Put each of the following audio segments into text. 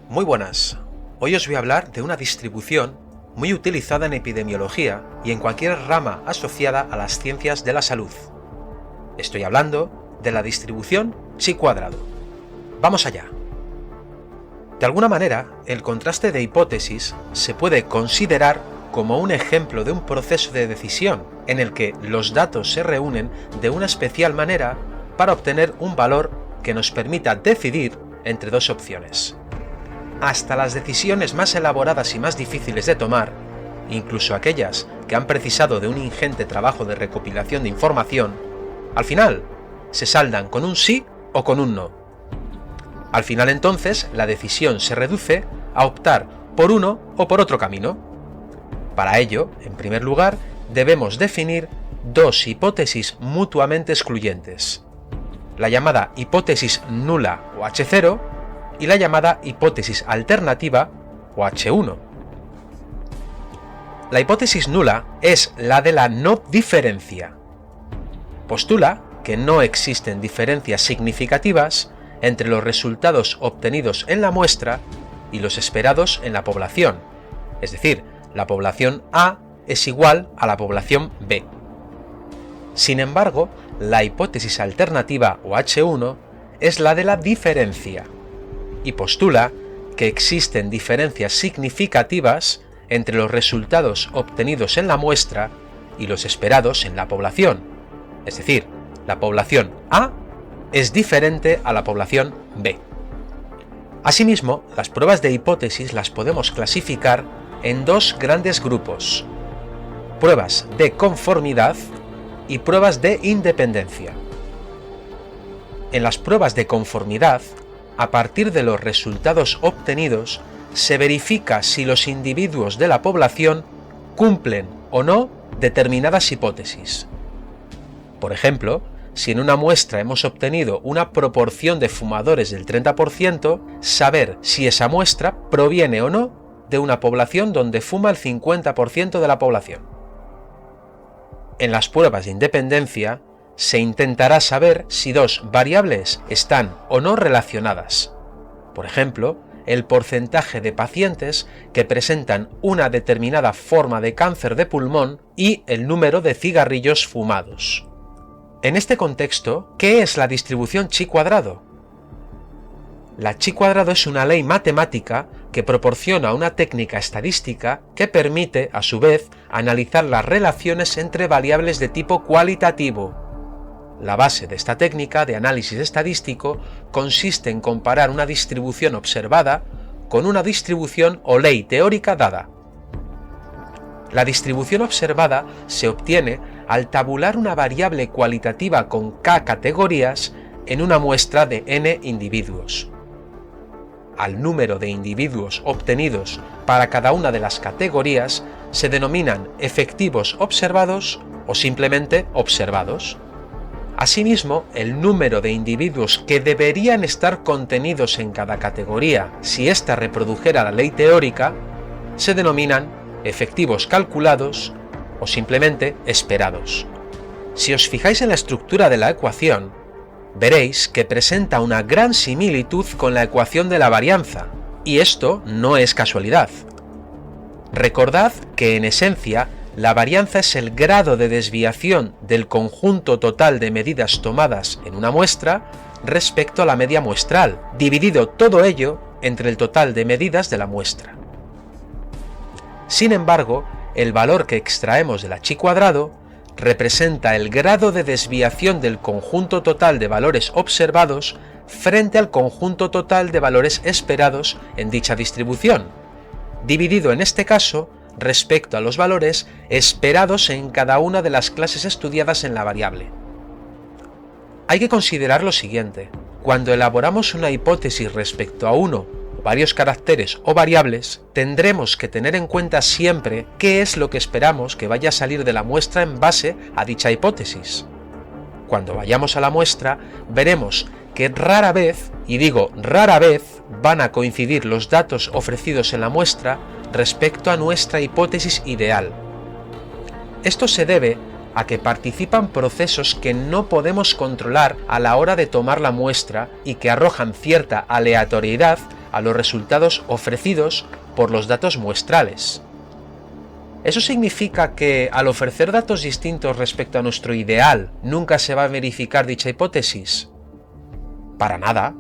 Muy buenas. Hoy os voy a hablar de una distribución muy utilizada en epidemiología y en cualquier rama asociada a las ciencias de la salud. Estoy hablando de la distribución chi-cuadrado. Vamos allá. De alguna manera, el contraste de hipótesis se puede considerar como un ejemplo de un proceso de decisión en el que los datos se reúnen de una especial manera para obtener un valor que nos permita decidir entre dos opciones. Hasta las decisiones más elaboradas y más difíciles de tomar, incluso aquellas que han precisado de un ingente trabajo de recopilación de información, al final se saldan con un sí o con un no. Al final entonces la decisión se reduce a optar por uno o por otro camino. Para ello, en primer lugar, debemos definir dos hipótesis mutuamente excluyentes, la llamada hipótesis nula o H0 y la llamada hipótesis alternativa o H1. La hipótesis nula es la de la no diferencia. Postula que no existen diferencias significativas entre los resultados obtenidos en la muestra y los esperados en la población, es decir, la población A es igual a la población B. Sin embargo, la hipótesis alternativa o H1 es la de la diferencia y postula que existen diferencias significativas entre los resultados obtenidos en la muestra y los esperados en la población, es decir, la población A es diferente a la población B. Asimismo, las pruebas de hipótesis las podemos clasificar en dos grandes grupos: pruebas de conformidad y pruebas de independencia. En las pruebas de conformidad, a partir de los resultados obtenidos, se verifica si los individuos de la población cumplen o no determinadas hipótesis. Por ejemplo, si en una muestra hemos obtenido una proporción de fumadores del 30%, saber si esa muestra proviene o no de una población donde fuma el 50% de la población. En las pruebas de independencia, se intentará saber si dos variables están o no relacionadas. Por ejemplo, el porcentaje de pacientes que presentan una determinada forma de cáncer de pulmón y el número de cigarrillos fumados. En este contexto, ¿qué es la distribución chi-cuadrado? La chi-cuadrado es una ley matemática que proporciona una técnica estadística que permite, a su vez, analizar las relaciones entre variables de tipo cualitativo. La base de esta técnica de análisis estadístico consiste en comparar una distribución observada con una distribución o ley teórica dada. La distribución observada se obtiene al tabular una variable cualitativa con k categorías en una muestra de n individuos. Al número de individuos obtenidos para cada una de las categorías se denominan efectivos observados o simplemente observados. Asimismo, el número de individuos que deberían estar contenidos en cada categoría si ésta reprodujera la ley teórica se denominan efectivos calculados o simplemente esperados. Si os fijáis en la estructura de la ecuación, veréis que presenta una gran similitud con la ecuación de la varianza, y esto no es casualidad. Recordad que en esencia la varianza es el grado de desviación del conjunto total de medidas tomadas en una muestra respecto a la media muestral, dividido todo ello entre el total de medidas de la muestra. Sin embargo, el valor que extraemos de la chi-cuadrado representa el grado de desviación del conjunto total de valores observados frente al conjunto total de valores esperados en dicha distribución, dividido en este caso respecto a los valores esperados en cada una de las clases estudiadas en la variable. Hay que considerar lo siguiente: cuando elaboramos una hipótesis respecto a uno o varios caracteres o variables, tendremos que tener en cuenta siempre qué es lo que esperamos que vaya a salir de la muestra en base a dicha hipótesis. Cuando vayamos a la muestra, veremos que rara vez, y digo rara vez, van a coincidir los datos ofrecidos en la muestra respecto a nuestra hipótesis ideal. Esto se debe a que participan procesos que no podemos controlar a la hora de tomar la muestra y que arrojan cierta aleatoriedad a los resultados ofrecidos por los datos muestrales. ¿Eso significa que, al ofrecer datos distintos respecto a nuestro ideal, nunca se va a verificar dicha hipótesis? Para nada.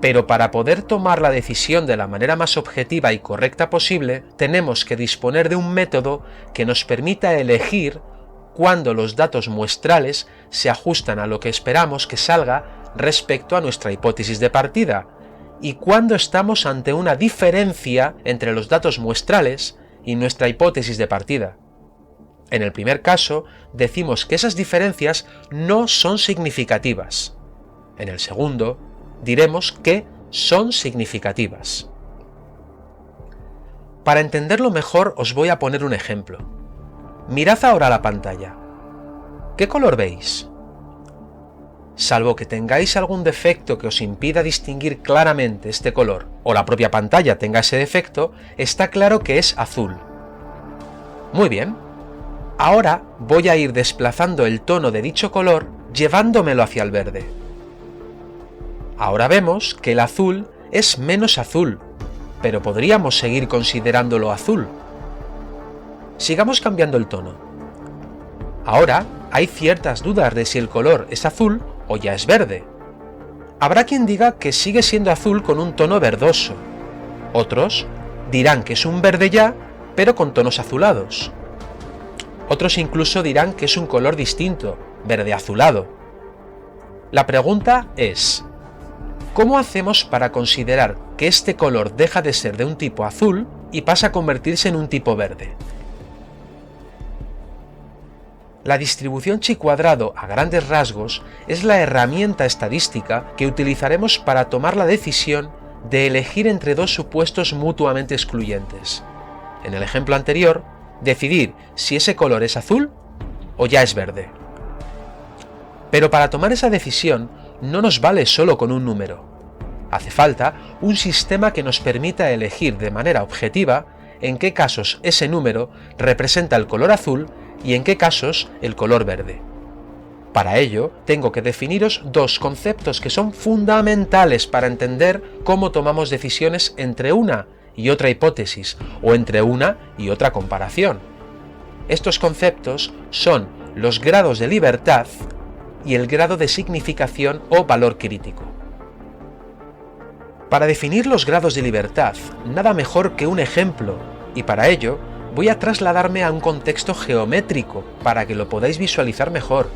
Pero para poder tomar la decisión de la manera más objetiva y correcta posible, tenemos que disponer de un método que nos permita elegir cuándo los datos muestrales se ajustan a lo que esperamos que salga respecto a nuestra hipótesis de partida, y cuándo estamos ante una diferencia entre los datos muestrales y nuestra hipótesis de partida. En el primer caso, decimos que esas diferencias no son significativas. En el segundo, diremos que son significativas. Para entenderlo mejor os voy a poner un ejemplo. Mirad ahora la pantalla. ¿Qué color veis? Salvo que tengáis algún defecto que os impida distinguir claramente este color, o la propia pantalla tenga ese defecto, está claro que es azul. Muy bien. Ahora voy a ir desplazando el tono de dicho color llevándomelo hacia el verde. Ahora vemos que el azul es menos azul, pero podríamos seguir considerándolo azul. Sigamos cambiando el tono. Ahora hay ciertas dudas de si el color es azul o ya es verde. Habrá quien diga que sigue siendo azul con un tono verdoso. Otros dirán que es un verde ya, pero con tonos azulados. Otros incluso dirán que es un color distinto, verde azulado. La pregunta es: ¿cómo hacemos para considerar que este color deja de ser de un tipo azul y pasa a convertirse en un tipo verde? La distribución chi-cuadrado a grandes rasgos es la herramienta estadística que utilizaremos para tomar la decisión de elegir entre dos supuestos mutuamente excluyentes. En el ejemplo anterior, decidir si ese color es azul o ya es verde. Pero para tomar esa decisión no nos vale solo con un número. Hace falta un sistema que nos permita elegir de manera objetiva en qué casos ese número representa el color azul y en qué casos el color verde. Para ello, tengo que definiros dos conceptos que son fundamentales para entender cómo tomamos decisiones entre una y otra hipótesis, o entre una y otra comparación. Estos conceptos son los grados de libertad y el grado de significación o valor crítico. Para definir los grados de libertad, nada mejor que un ejemplo, y para ello voy a trasladarme a un contexto geométrico para que lo podáis visualizar mejor.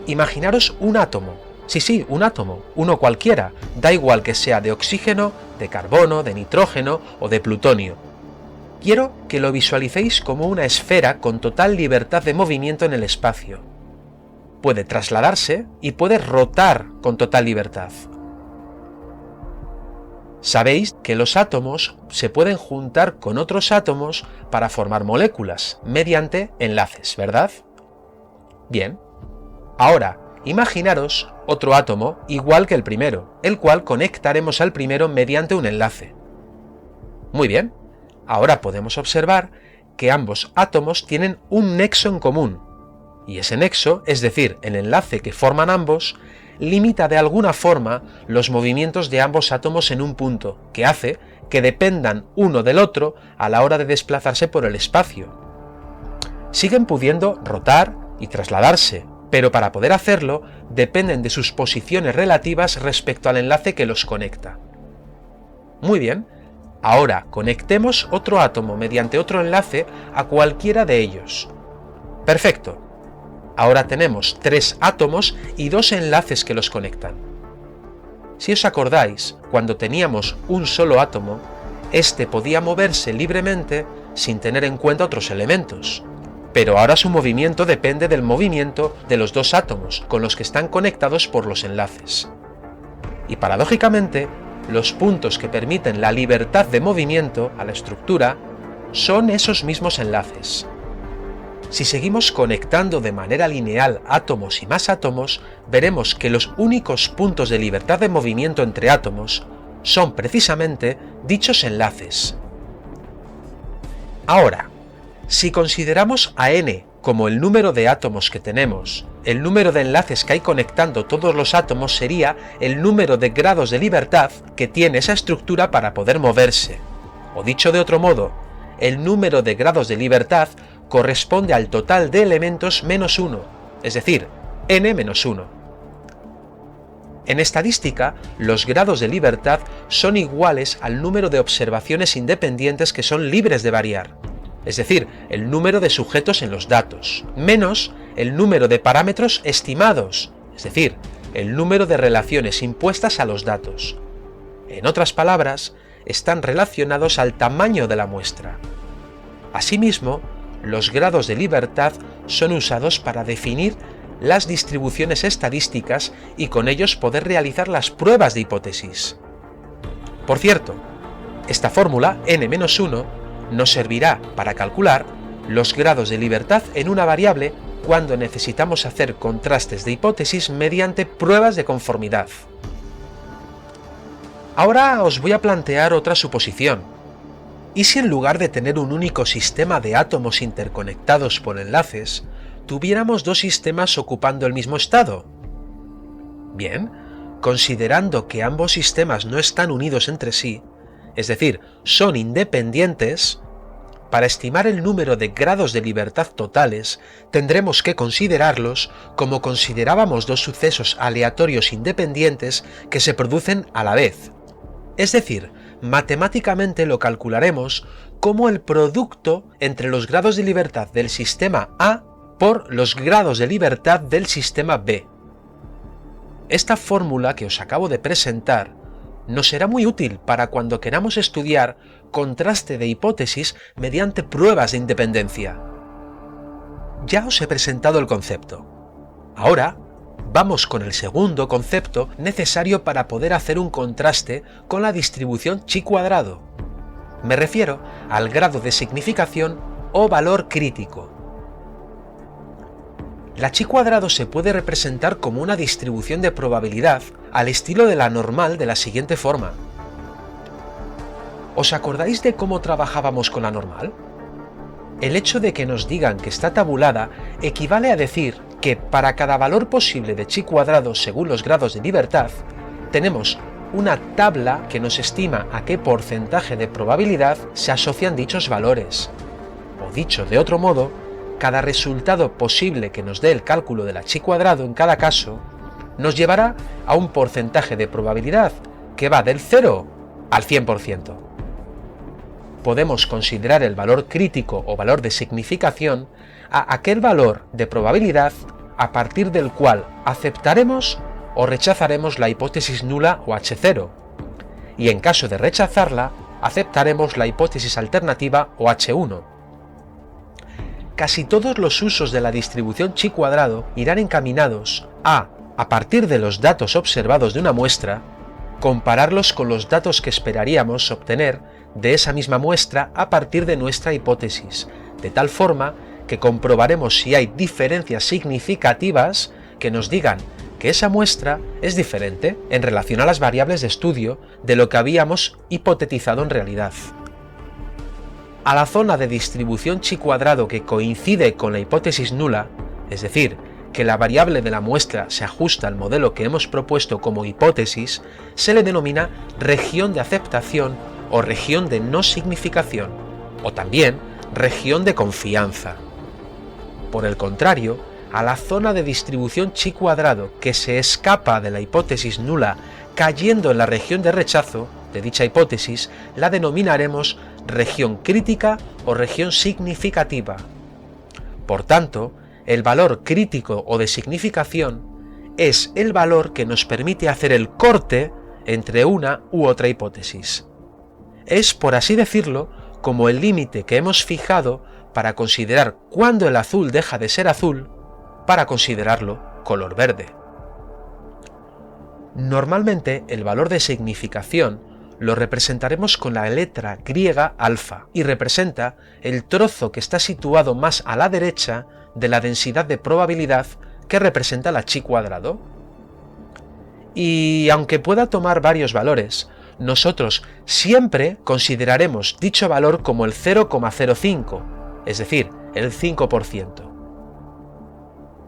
Imaginaros un átomo. Sí, un átomo, uno cualquiera, da igual que sea de oxígeno, de carbono, de nitrógeno o de plutonio. Quiero que lo visualicéis como una esfera con total libertad de movimiento en el espacio. Puede trasladarse y puede rotar con total libertad. Sabéis que los átomos se pueden juntar con otros átomos para formar moléculas mediante enlaces, ¿verdad? Bien. Ahora, imaginaros otro átomo igual que el primero, el cual conectaremos al primero mediante un enlace. Muy bien. Ahora podemos observar que ambos átomos tienen un nexo en común, y ese nexo, es decir, el enlace que forman ambos, limita de alguna forma los movimientos de ambos átomos en un punto, que hace que dependan uno del otro a la hora de desplazarse por el espacio. Siguen pudiendo rotar y trasladarse, pero para poder hacerlo dependen de sus posiciones relativas respecto al enlace que los conecta. Muy bien, ahora conectemos otro átomo mediante otro enlace a cualquiera de ellos. Perfecto. Ahora tenemos 3 átomos y 2 enlaces que los conectan. Si os acordáis, cuando teníamos un solo átomo, este podía moverse libremente sin tener en cuenta otros elementos, pero ahora su movimiento depende del movimiento de los 2 átomos con los que están conectados por los enlaces. Y paradójicamente, los puntos que permiten la libertad de movimiento a la estructura son esos mismos enlaces. Si seguimos conectando de manera lineal átomos y más átomos, veremos que los únicos puntos de libertad de movimiento entre átomos son precisamente dichos enlaces. Ahora, si consideramos a n como el número de átomos que tenemos el número de enlaces que hay conectando todos los átomos sería el número de grados de libertad que tiene esa estructura para poder moverse. O dicho de otro modo, el número de grados de libertad corresponde al total de elementos menos 1, es decir, n-1. En estadística, los grados de libertad son iguales al número de observaciones independientes que son libres de variar, es decir, el número de sujetos en los datos, menos el número de parámetros estimados, es decir, el número de relaciones impuestas a los datos. En otras palabras, están relacionados al tamaño de la muestra. Asimismo, los grados de libertad son usados para definir las distribuciones estadísticas y con ellos poder realizar las pruebas de hipótesis. Por cierto, esta fórmula n-1 nos servirá para calcular los grados de libertad en una variable cuando necesitamos hacer contrastes de hipótesis mediante pruebas de conformidad. Ahora os voy a plantear otra suposición. ¿Y si en lugar de tener un único sistema de átomos interconectados por enlaces, tuviéramos dos sistemas ocupando el mismo estado? Bien, considerando que ambos sistemas no están unidos entre sí, es decir, son independientes, para estimar el número de grados de libertad totales, tendremos que considerarlos como considerábamos dos sucesos aleatorios independientes que se producen a la vez. Es decir, matemáticamente lo calcularemos como el producto entre los grados de libertad del sistema A por los grados de libertad del sistema B. Esta fórmula que os acabo de presentar nos será muy útil para cuando queramos estudiar contraste de hipótesis mediante pruebas de independencia. Ya os he presentado el concepto. Ahora vamos con el segundo concepto necesario para poder hacer un contraste con la distribución chi cuadrado. Me refiero al grado de significación o valor crítico. La chi cuadrado se puede representar como una distribución de probabilidad al estilo de la normal de la siguiente forma. ¿Os acordáis de cómo trabajábamos con la normal? El hecho de que nos digan que está tabulada equivale a decir que para cada valor posible de chi cuadrado según los grados de libertad, tenemos una tabla que nos estima a qué porcentaje de probabilidad se asocian dichos valores. O dicho de otro modo, cada resultado posible que nos dé el cálculo de la chi cuadrado en cada caso, nos llevará a un porcentaje de probabilidad que va del 0 al 100%. Podemos considerar el valor crítico o valor de significación a aquel valor de probabilidad a partir del cual aceptaremos o rechazaremos la hipótesis nula o H0, y en caso de rechazarla, aceptaremos la hipótesis alternativa o H1. Casi todos los usos de la distribución chi cuadrado irán encaminados a partir de los datos observados de una muestra, compararlos con los datos que esperaríamos obtener de esa misma muestra a partir de nuestra hipótesis, de tal forma que comprobaremos si hay diferencias significativas que nos digan que esa muestra es diferente en relación a las variables de estudio de lo que habíamos hipotetizado en realidad. A la zona de distribución chi cuadrado que coincide con la hipótesis nula, es decir, que la variable de la muestra se ajusta al modelo que hemos propuesto como hipótesis, se le denomina región de aceptación o región de no significación, o también región de confianza. Por el contrario, a la zona de distribución chi cuadrado que se escapa de la hipótesis nula cayendo en la región de rechazo de dicha hipótesis, la denominaremos región crítica o región significativa. Por tanto, el valor crítico o de significación es el valor que nos permite hacer el corte entre una u otra hipótesis. Es, por así decirlo, como el límite que hemos fijado para considerar cuándo el azul deja de ser azul, para considerarlo color verde. Normalmente el valor de significación lo representaremos con la letra griega alfa y representa el trozo que está situado más a la derecha de la densidad de probabilidad que representa la chi cuadrado. Y aunque pueda tomar varios valores, nosotros siempre consideraremos dicho valor como el 0,05, es decir, el 5%.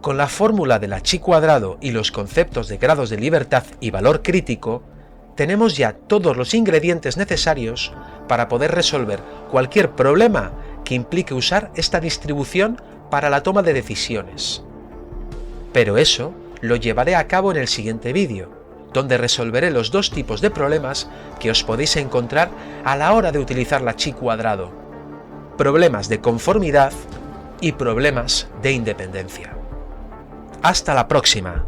Con la fórmula de la chi cuadrado y los conceptos de grados de libertad y valor crítico, tenemos ya todos los ingredientes necesarios para poder resolver cualquier problema que implique usar esta distribución para la toma de decisiones. Pero eso lo llevaré a cabo en el siguiente vídeo, donde resolveré los dos tipos de problemas que os podéis encontrar a la hora de utilizar la chi cuadrado: problemas de conformidad y problemas de independencia. ¡Hasta la próxima!